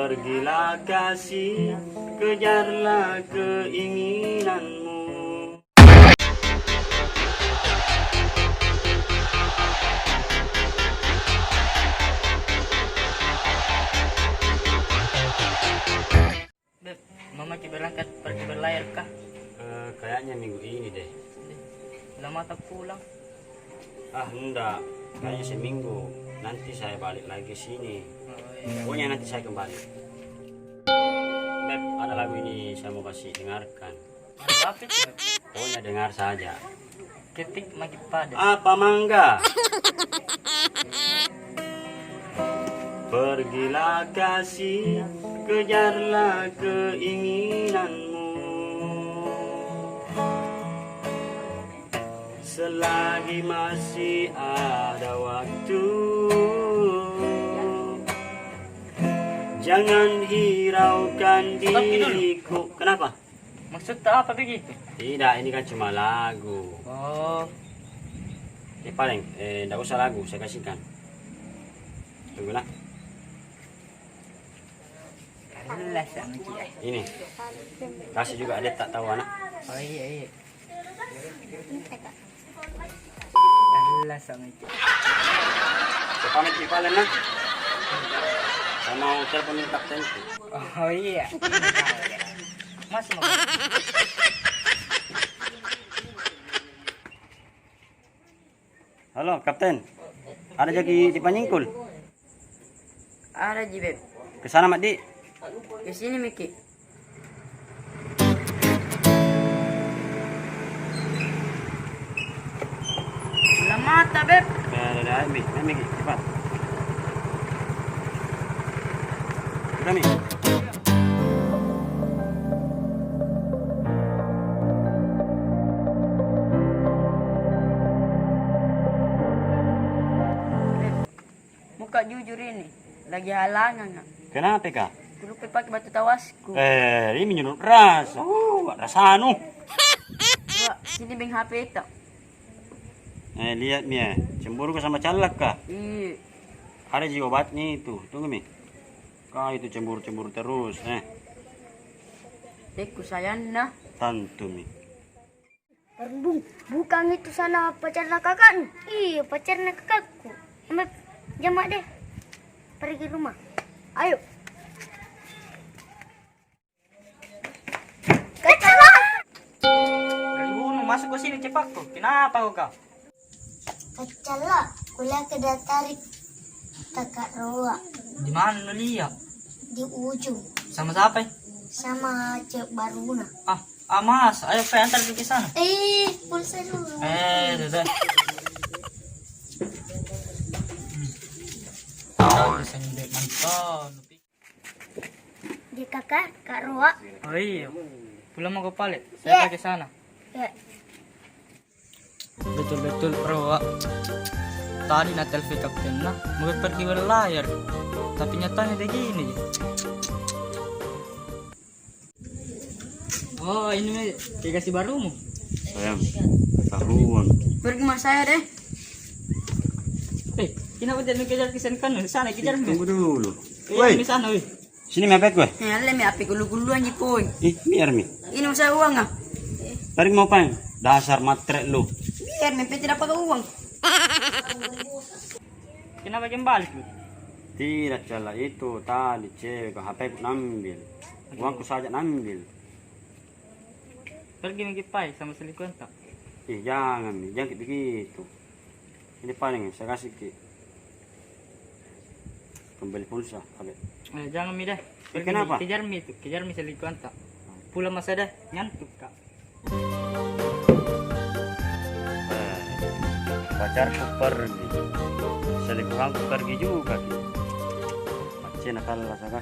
Pergilah kasih, kejarlah keinginanmu. Beb, Mama berangkat pergi berlayar kah? Kayaknya minggu ini deh. Lama tak pulang. Enggak, kayaknya seminggu. Nanti saya balik lagi sini. Pokoknya nanti saya kembali. Beb, ada lagu ini saya mau kasih dengarkan. Apa itu, Beb? Pokoknya dengar saja. Ketik magi pada. Apa mangga? Pergilah kasih, kejarlah keinginanmu. Selagi masih ada waktu, jangan hiraukan diriku. Kenapa? Maksudnya apa begitu? Tidak, ini kan cuma lagu. Oh, Paling, tidak usah lagu, saya kasihkan. Tunggulah. alas sama Ci. Ini, kasih juga adik tak tahu anak. Oh iya. Alas sama Ci. Saya pamit di Palen lah. Saya mau teleponin kapten. Oh iya. Mas mau. Halo kapten, ada jadi di Panyingkul. Ada Ji, Beb. Kesana mak di. Ke sini Miki. Mata, Beb. Ada Miki, cepat. Udah Mi. Muka jujur ini. Lagi halangan, Kak. Kenapa kak? Dulu pakai batu tawasku. Ini menyulut ras. Rasa anu. Wah, sini beng HP itu. Lihat Mi, cemburu ke sama calak kak. Iya. Ada juga obatnya itu. Tunggu Mi. Kau itu cemburu terus. Teku sayang nah. Tentu Mi. Bung, bukan itu sana pacarnya kakakku. Iya, pacarnya kakakku. Jamak deh. Pergi rumah. Ayo. Kecewa. Dari gunung masuk ke sini cepat kok. Kenapa kau? Kecewa. Kuliah kena tarik kakak Roa Di mana lu lihat? di ujung Sama siapa? sama cek Baruna. Mas, ayo pe antar ke sana. Pulsa dulu. Sudah. Tahu bisa nyedek mantan. Di kakak Kak Roa. Oh iya. Pulang mau ke Palet. Yeah. Saya pakai sana. Ya. Betul-betul Roa. Tadi nak telepon kapten lah, mau pergi berlayar. Tapi nyatanya begini. Oh ini dikasih barumu. Sayang, ketahuan. Pergi mas saya deh. Kenapa jangan kejar kan? Sana kejar mi. Tunggu dulu. Woi, di sana woi. Sini mepet gue. Lem api gulu-gulu aja pun. Biar Mi. Ini saya uang ah. Tarik mau paling. Dasar matre lu. Biar mepet tidak pakai uang. Kenapa kembali? Tidak salah itu tadi cewek HP ku nambil. Uangku saja nambil. Pergi mengipai sama selingkuhan tak? Jangan Mi, jangan kayak begitu. Ini paling saya kasih ke kembali pulsa HP. Jangan mi dah. Pergi Kenapa? kejar mi selingkuhan tak? Pulang masa dah ngantuk kak. Pacarku pergi, selingkuhanku pergi juga. Macam nakal lah saka.